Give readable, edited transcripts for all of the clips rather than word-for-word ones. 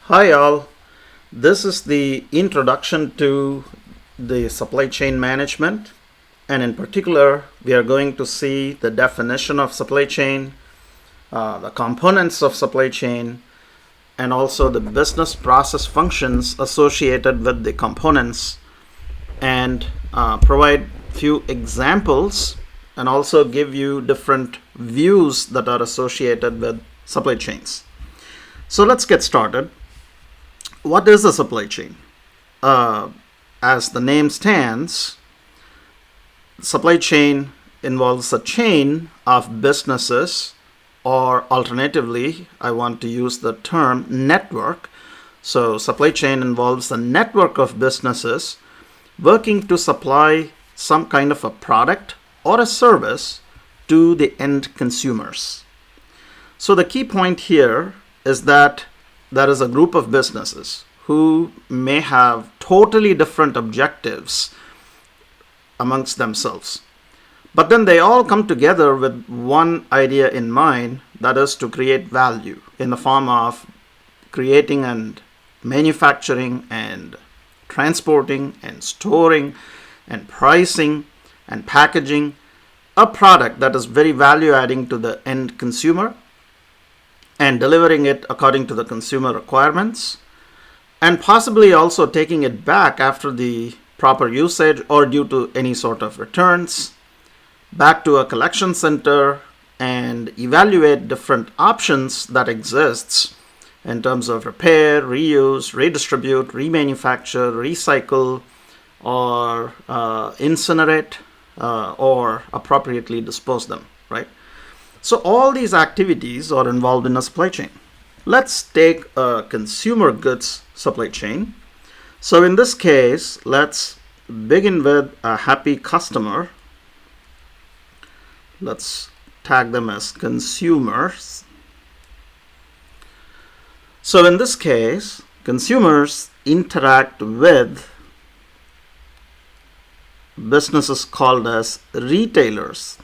Hi all, this is the introduction to the supply chain management, and in particular we are going to see the definition of supply chain, the components of supply chain, and also the business process functions associated with the components, and provide few examples and also give you different views that are associated with supply chains. So let's get started. What is a supply chain? As the name stands, supply chain involves a chain of businesses, or alternatively, I want to use the term network. So supply chain involves a network of businesses working to supply some kind of a product or a service to the end consumers. So the key point here is that there is a group of businesses who may have totally different objectives amongst themselves. But then they all come together with one idea in mind, that is to create value in the form of creating and manufacturing and transporting and storing and pricing and packaging a product that is very value adding to the end consumer, and delivering it according to the consumer requirements, and possibly also taking it back after the proper usage or due to any sort of returns, back to a collection center and evaluate different options that exists in terms of repair, reuse, redistribute, remanufacture, recycle, or incinerate, or appropriately dispose them, right? So all these activities are involved in a supply chain. Let's take a consumer goods supply chain. So in this case, let's begin with a happy customer. Let's tag them as consumers. So in this case, consumers interact with businesses called as retailers.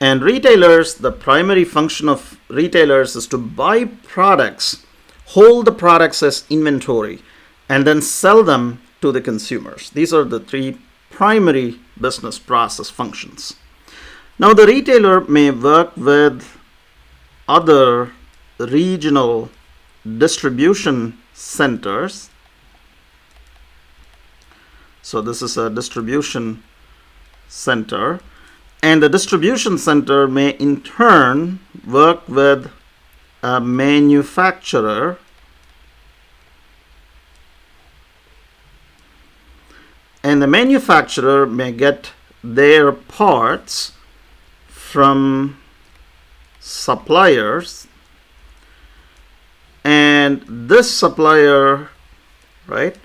And retailers, the primary function of retailers is to buy products, hold the products as inventory, and then sell them to the consumers. These are the three primary business process functions. Now, the retailer may work with other regional distribution centers. So this is a distribution center. And the distribution center may in turn work with a manufacturer, and the manufacturer may get their parts from suppliers, and this supplier, right,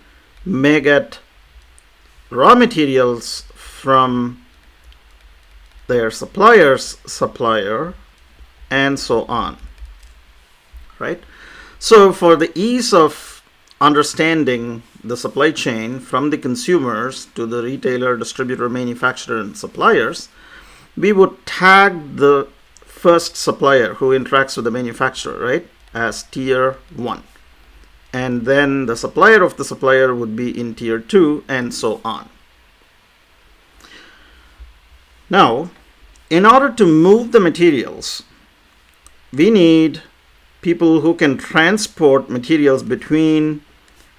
may get raw materials from their supplier's supplier, and so on, right? So for the ease of understanding the supply chain from the consumers to the retailer, distributor, manufacturer, and suppliers, we would tag the first supplier who interacts with the manufacturer, right, as tier 1. And then the supplier of the supplier would be in tier 2, and so on. Now, in order to move the materials, we need people who can transport materials between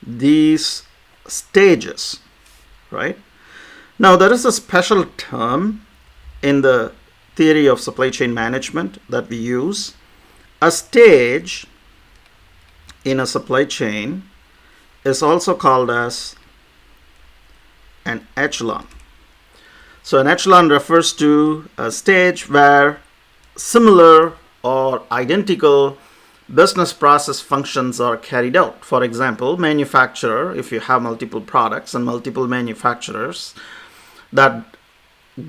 these stages, right? Now, there is a special term in the theory of supply chain management that we use. A stage in a supply chain is also called as an echelon. So an echelon refers to a stage where similar or identical business process functions are carried out. For example, manufacturer, if you have multiple products and multiple manufacturers that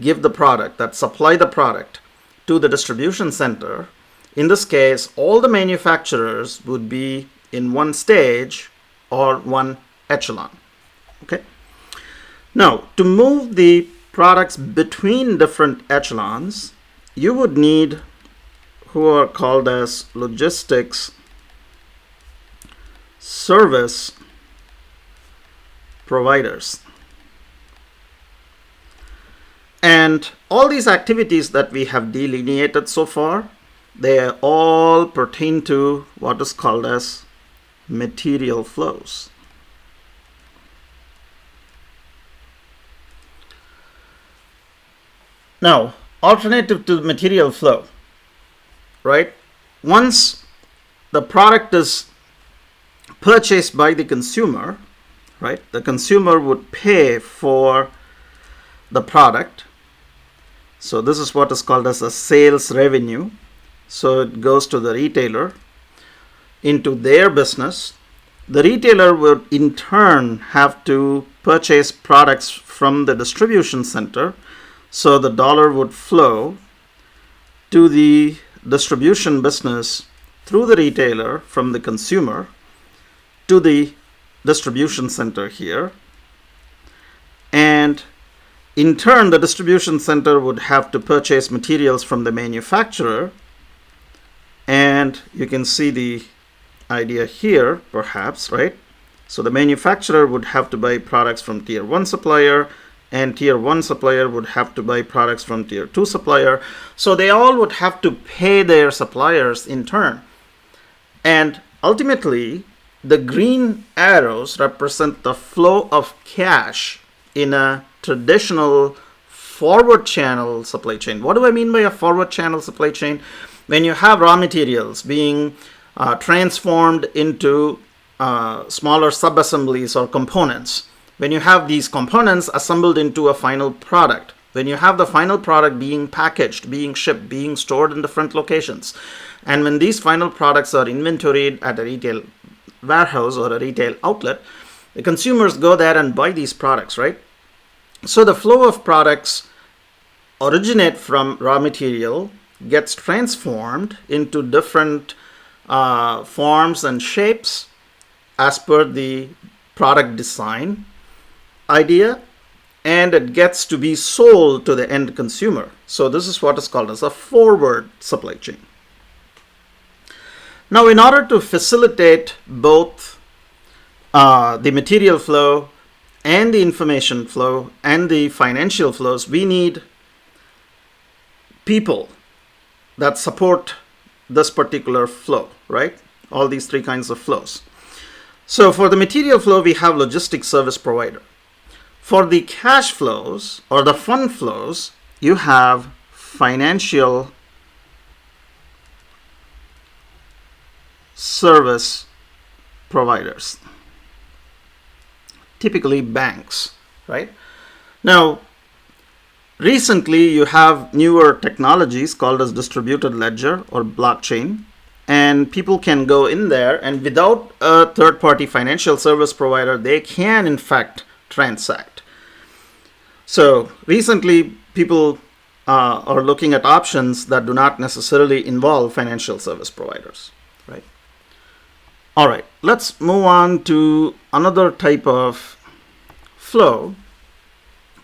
give the product, that supply the product to the distribution center, in this case, all the manufacturers would be in one stage or one echelon. Okay. Now, to move the products between different echelons, you would need who are called as logistics service providers. And all these activities that we have delineated so far, they all pertain to what is called as material flows. Now, alternative to material flow, right? Once the product is purchased by the consumer, right? The consumer would pay for the product. So this is what is called as a sales revenue. So it goes to the retailer into their business. The retailer would in turn have to purchase products from the distribution center. So the dollar would flow to the distribution business through the retailer from the consumer to the distribution center here. And in turn, the distribution center would have to purchase materials from the manufacturer. And you can see the idea here, perhaps, right? So the manufacturer would have to buy products from tier 1 supplier, and tier 1 supplier would have to buy products from tier 2 supplier. So they all would have to pay their suppliers in turn. And ultimately, the green arrows represent the flow of cash in a traditional forward channel supply chain. What do I mean by a forward channel supply chain? When you have raw materials being transformed into smaller sub-assemblies or components, when you have these components assembled into a final product, when you have the final product being packaged, being shipped, being stored in different locations, and when these final products are inventoried at a retail warehouse or a retail outlet, the consumers go there and buy these products, right? So the flow of products originate from raw material, gets transformed into different forms and shapes as per the product design idea, and it gets to be sold to the end consumer. So this is what is called as a forward supply chain. Now, in order to facilitate both the material flow and the information flow and the financial flows, we need people that support this particular flow, right? All these three kinds of flows. So for the material flow, we have logistics service provider. For the cash flows or the fund flows, you have financial service providers, typically banks, right? Now, recently you have newer technologies called as distributed ledger or blockchain, and people can go in there and without a third-party financial service provider, they can in fact transact. So recently people are looking at options that do not necessarily involve financial service providers, right? All right, let's move on to another type of flow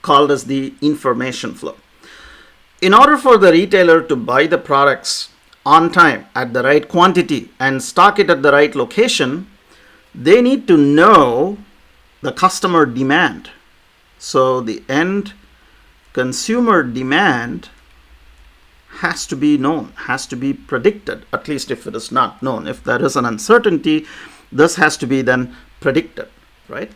called as the information flow. In order for the retailer to buy the products on time at the right quantity and stock it at the right location, they need to know the customer demand. So the end consumer demand has to be known, has to be predicted, at least if it is not known. If there is an uncertainty, this has to be then predicted, right?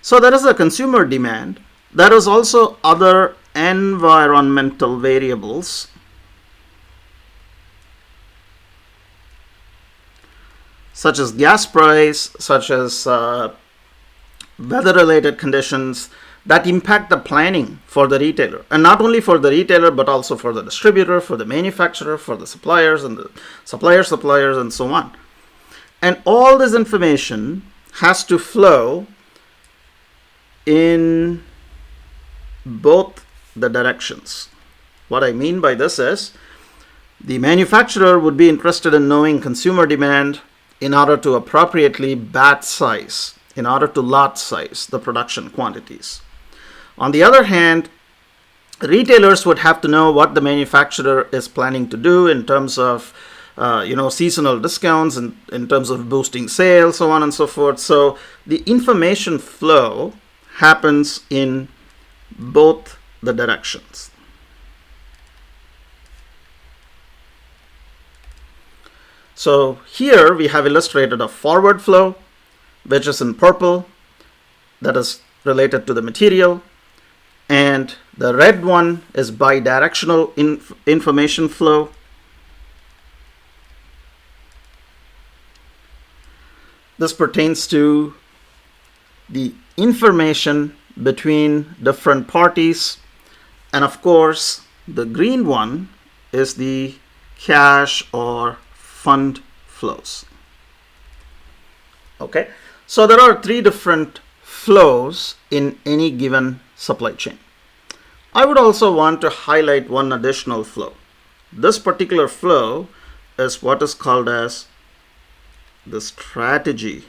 So there is a consumer demand. There is also other environmental variables such as gas price, such as weather-related conditions that impact the planning for the retailer. And not only for the retailer, but also for the distributor, for the manufacturer, for the suppliers, and the suppliers, and so on. And all this information has to flow in both the directions. What I mean by this is the manufacturer would be interested in knowing consumer demand in order to appropriately batch size, in order to lot size the production quantities. On the other hand, retailers would have to know what the manufacturer is planning to do in terms of seasonal discounts in terms of boosting sales, so on and so forth. So the information flow happens in both the directions. So here we have illustrated a forward flow, which is in purple, that is related to the material, and the red one is bidirectional information flow. This pertains to the information between different parties, and of course the green one is the cash or fund flows. Okay, so there are three different flows in any given supply chain. I would also want to highlight one additional flow. This particular flow is what is called as the strategy.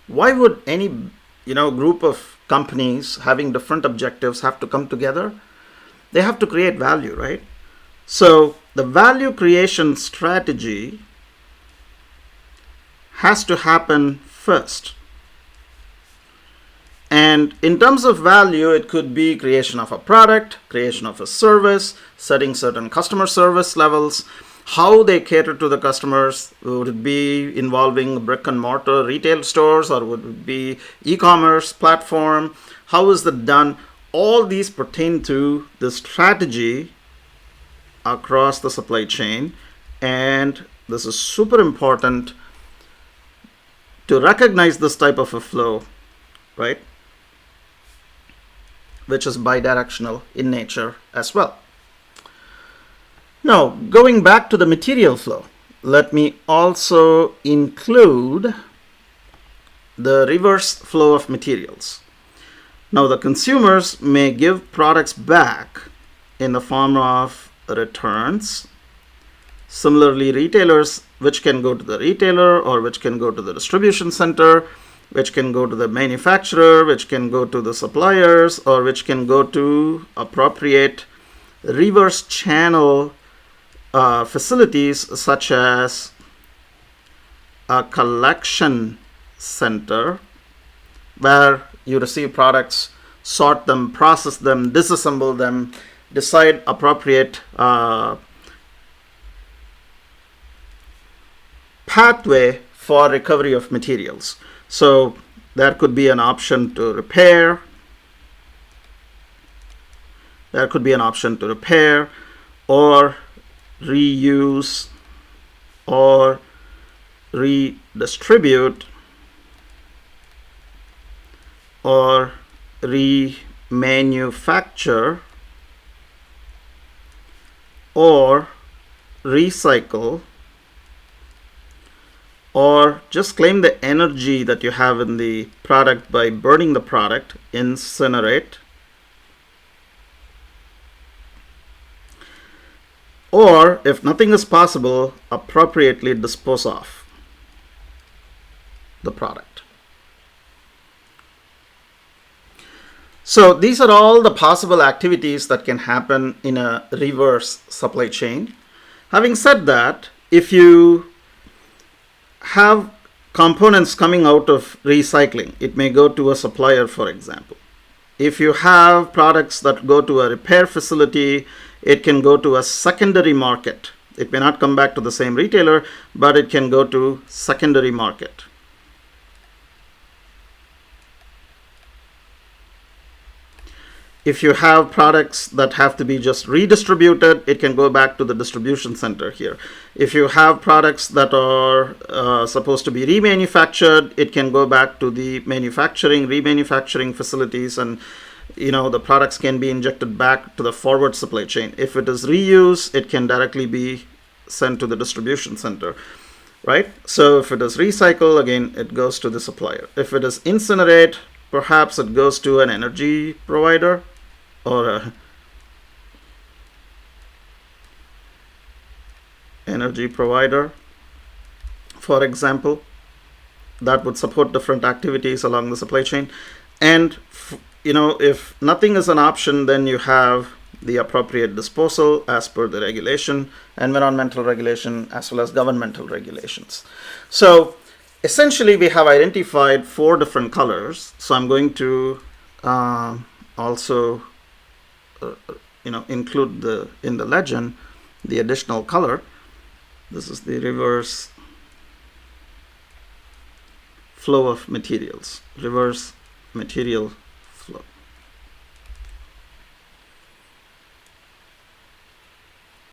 Why would any group of companies having different objectives have to come together? They have to create value, right? So the value creation strategy has to happen first. And in terms of value, it could be creation of a product, creation of a service, setting certain customer service levels, how they cater to the customers. Would it be involving brick and mortar retail stores, or would it be e-commerce platform? How is that done? All these pertain to the strategy across the supply chain, and this is super important to recognize this type of a flow, right, which is bidirectional in nature as well. Now, going back to the material flow, let me also include the reverse flow of materials. Now, the consumers may give products back in the form of returns. Similarly, retailers, which can go to the retailer, or which can go to the distribution center, which can go to the manufacturer, which can go to the suppliers, or which can go to appropriate reverse channel facilities, such as a collection center, where you receive products, sort them, process them, disassemble them, decide appropriate pathway for recovery of materials. So there could be an option to repair. There could be an option to repair or reuse or redistribute or remanufacture or recycle, or just claim the energy that you have in the product by burning the product, incinerate, or if nothing is possible, appropriately dispose of the product. So these are all the possible activities that can happen in a reverse supply chain. Having said that, if you have components coming out of recycling, it may go to a supplier, for example. If you have products that go to a repair facility, it can go to a secondary market. It may not come back to the same retailer, but it can go to secondary market. If you have products that have to be just redistributed, it can go back to the distribution center here. If you have products that are supposed to be remanufactured, it can go back to the remanufacturing facilities, and the products can be injected back to the forward supply chain. If it is reuse, it can directly be sent to the distribution center, right? So if it is recycle, again, it goes to the supplier. If it is incinerate, perhaps it goes to an energy provider or a energy provider, for example, that would support different activities along the supply chain. And if nothing is an option, then you have the appropriate disposal as per the regulation, environmental regulation, as well as governmental regulations. So essentially, we have identified 4 different colors. So I'm going to also include in the legend the additional color. This is the reverse flow of materials, reverse material